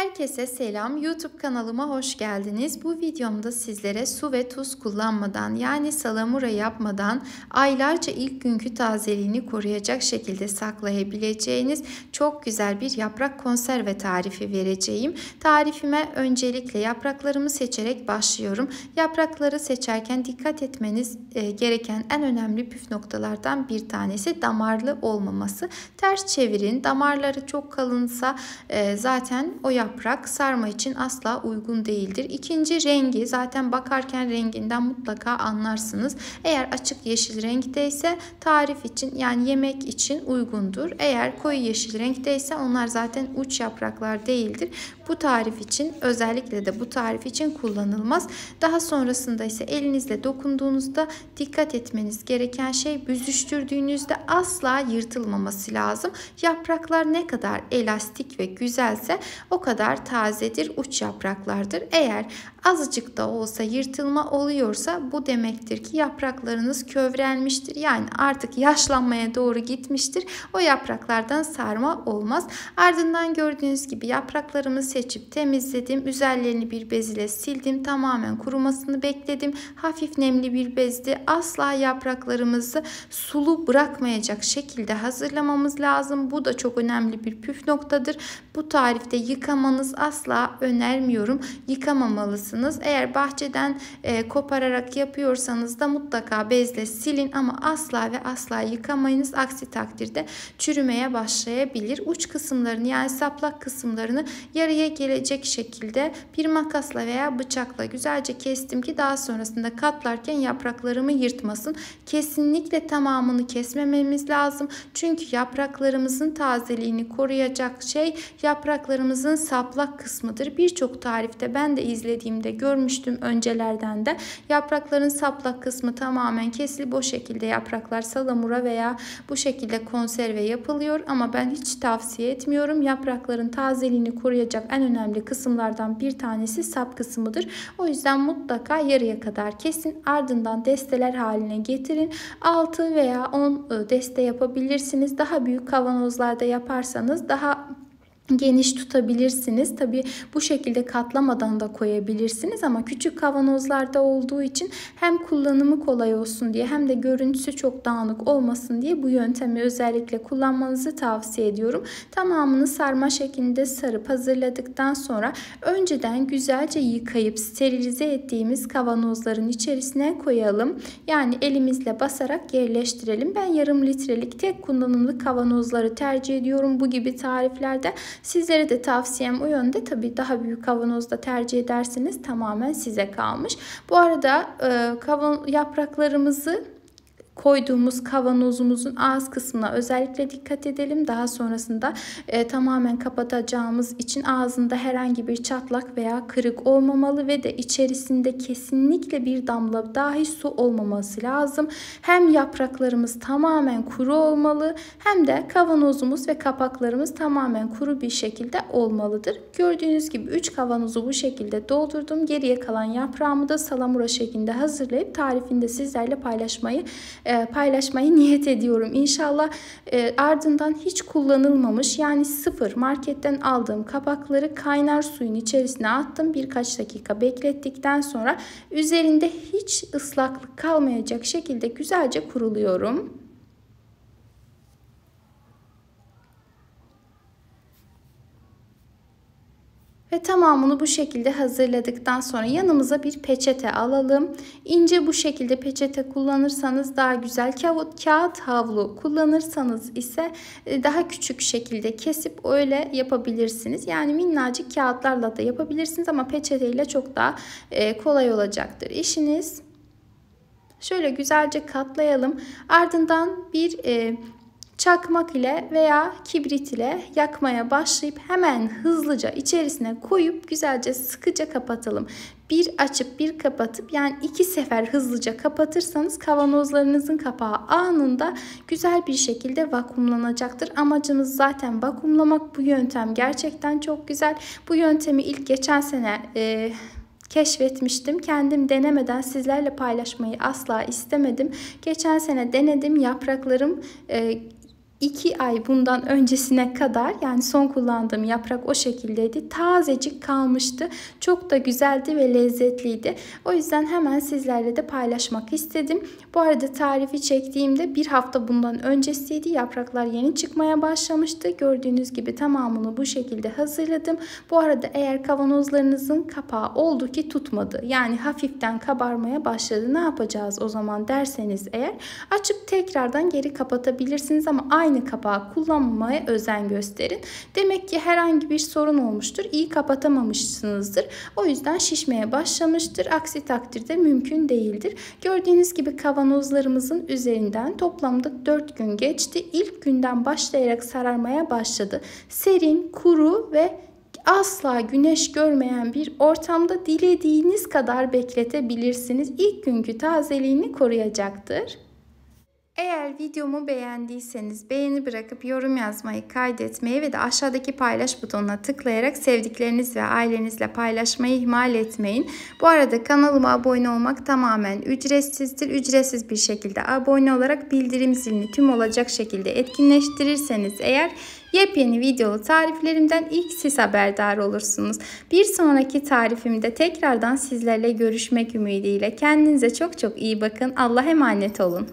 Herkese selam. YouTube kanalıma hoş geldiniz. Bu videomda sizlere su ve tuz kullanmadan yani salamura yapmadan aylarca ilk günkü tazeliğini koruyacak şekilde saklayabileceğiniz çok güzel bir yaprak konserve tarifi vereceğim. Tarifime öncelikle yapraklarımı seçerek başlıyorum. Yaprakları seçerken dikkat etmeniz gereken en önemli püf noktalardan bir tanesi damarlı olmaması. Ters çevirin. Damarları çok kalınsa zaten o yaprak sarma için asla uygun değildir. İkinci rengi, zaten bakarken renginden mutlaka anlarsınız. Eğer açık yeşil renkteyse tarif için yani yemek için uygundur. Eğer koyu yeşil renkteyse onlar zaten uç yapraklar değildir. Bu tarif için, özellikle de bu tarif için kullanılmaz. Daha sonrasında ise elinizle dokunduğunuzda dikkat etmeniz gereken şey, büzüştürdüğünüzde asla yırtılmaması lazım. Yapraklar ne kadar elastik ve güzelse o kadar tazedir, uç yapraklardır. Eğer azıcık da olsa yırtılma oluyorsa bu demektir ki yapraklarınız kövrelmiştir. Yani artık yaşlanmaya doğru gitmiştir. O yapraklardan sarma olmaz. Ardından gördüğünüz gibi yapraklarımı seçip temizledim. Üzerlerini bir bez ile sildim. Tamamen kurumasını bekledim. Hafif nemli bir bezdi. Asla yapraklarımızı sulu bırakmayacak şekilde hazırlamamız lazım. Bu da çok önemli bir püf noktadır. Bu tarifte yıkamanız asla önermiyorum. Yıkamamalısınız. Eğer bahçeden kopararak yapıyorsanız da mutlaka bezle silin ama asla ve asla yıkamayınız. Aksi takdirde çürümeye başlayabilir. Uç kısımlarını yani saplak kısımlarını yarıya gelecek şekilde bir makasla veya bıçakla güzelce kestim ki daha sonrasında katlarken yapraklarımı yırtmasın. Kesinlikle tamamını kesmememiz lazım. Çünkü yapraklarımızın tazeliğini koruyacak şey yapraklarımızın saplak kısmıdır. Birçok tarifte ben de izlediğimde görmüştüm öncelerden de. Yaprakların saplak kısmı tamamen kesilip o şekilde yapraklar salamura veya bu şekilde konserve yapılıyor. Ama ben hiç tavsiye etmiyorum. Yaprakların tazeliğini koruyacak en önemli kısımlardan bir tanesi sap kısmıdır. O yüzden mutlaka yarıya kadar kesin. Ardından desteler haline getirin. 6 veya 10 deste yapabilirsiniz. Daha büyük kavanozlarda yaparsanız daha geniş tutabilirsiniz. Tabi bu şekilde katlamadan da koyabilirsiniz ama küçük kavanozlarda olduğu için hem kullanımı kolay olsun diye hem de görüntüsü çok dağınık olmasın diye bu yöntemi özellikle kullanmanızı tavsiye ediyorum. Tamamını sarma şeklinde sarıp hazırladıktan sonra önceden güzelce yıkayıp sterilize ettiğimiz kavanozların içerisine koyalım. Yani elimizle basarak yerleştirelim. Ben yarım litrelik tek kullanımlı kavanozları tercih ediyorum bu gibi tariflerde. Sizlere de tavsiyem o yönde. Tabii daha büyük kavanozda tercih ederseniz tamamen size kalmış. Bu arada yapraklarımızı koyduğumuz kavanozumuzun ağız kısmına özellikle dikkat edelim. Daha sonrasında tamamen kapatacağımız için ağzında herhangi bir çatlak veya kırık olmamalı ve de içerisinde kesinlikle bir damla dahi su olmaması lazım. Hem yapraklarımız tamamen kuru olmalı hem de kavanozumuz ve kapaklarımız tamamen kuru bir şekilde olmalıdır. Gördüğünüz gibi 3 kavanozu bu şekilde doldurdum. Geriye kalan yaprağımı da salamura şeklinde hazırlayıp tarifinde sizlerle paylaşmayı niyet ediyorum. İnşallah ardından hiç kullanılmamış yani sıfır marketten aldığım kapakları kaynar suyun içerisine attım. Birkaç dakika beklettikten sonra üzerinde hiç ıslaklık kalmayacak şekilde güzelce kuruluyorum. Ve tamamını bu şekilde hazırladıktan sonra yanımıza bir peçete alalım. İnce bu şekilde peçete kullanırsanız daha güzel. Kağıt havlu kullanırsanız ise daha küçük şekilde kesip öyle yapabilirsiniz. Yani minnacık kağıtlarla da yapabilirsiniz ama peçeteyle çok daha kolay olacaktır işiniz. Şöyle güzelce katlayalım. Ardından bir çakmak ile veya kibrit ile yakmaya başlayıp hemen hızlıca içerisine koyup güzelce sıkıca kapatalım. Bir açıp bir kapatıp yani 2 sefer hızlıca kapatırsanız kavanozlarınızın kapağı anında güzel bir şekilde vakumlanacaktır. Amacımız zaten vakumlamak. Bu yöntem gerçekten çok güzel. Bu yöntemi ilk geçen sene keşfetmiştim. Kendim denemeden sizlerle paylaşmayı asla istemedim. Geçen sene denedim. Yapraklarım 2 ay bundan öncesine kadar, yani son kullandığım yaprak o şekildeydi. Tazecik kalmıştı. Çok da güzeldi ve lezzetliydi. O yüzden hemen sizlerle de paylaşmak istedim. Bu arada tarifi çektiğimde bir hafta bundan öncesiydi. Yapraklar yeni çıkmaya başlamıştı. Gördüğünüz gibi tamamını bu şekilde hazırladım. Bu arada eğer kavanozlarınızın kapağı oldu ki tutmadı, yani hafiften kabarmaya başladı, ne yapacağız o zaman derseniz eğer, açıp tekrardan geri kapatabilirsiniz ama aynı kapağı kullanmamaya özen gösterin. Demek ki herhangi bir sorun olmuştur. İyi kapatamamışsınızdır. O yüzden şişmeye başlamıştır. Aksi takdirde mümkün değildir. Gördüğünüz gibi kavanozlarımızın üzerinden toplamda 4 gün geçti. İlk günden başlayarak sararmaya başladı. Serin, kuru ve asla güneş görmeyen bir ortamda dilediğiniz kadar bekletebilirsiniz. İlk günkü tazeliğini koruyacaktır. Eğer videomu beğendiyseniz beğeni bırakıp yorum yazmayı, kaydetmeyi ve de aşağıdaki paylaş butonuna tıklayarak sevdikleriniz ve ailenizle paylaşmayı ihmal etmeyin. Bu arada kanalıma abone olmak tamamen ücretsizdir. Ücretsiz bir şekilde abone olarak bildirim zilini tüm olacak şekilde etkinleştirirseniz eğer yepyeni videolu tariflerimden ilk siz haberdar olursunuz. Bir sonraki tarifimde tekrardan sizlerle görüşmek ümidiyle. Kendinize çok çok iyi bakın. Allah'a emanet olun.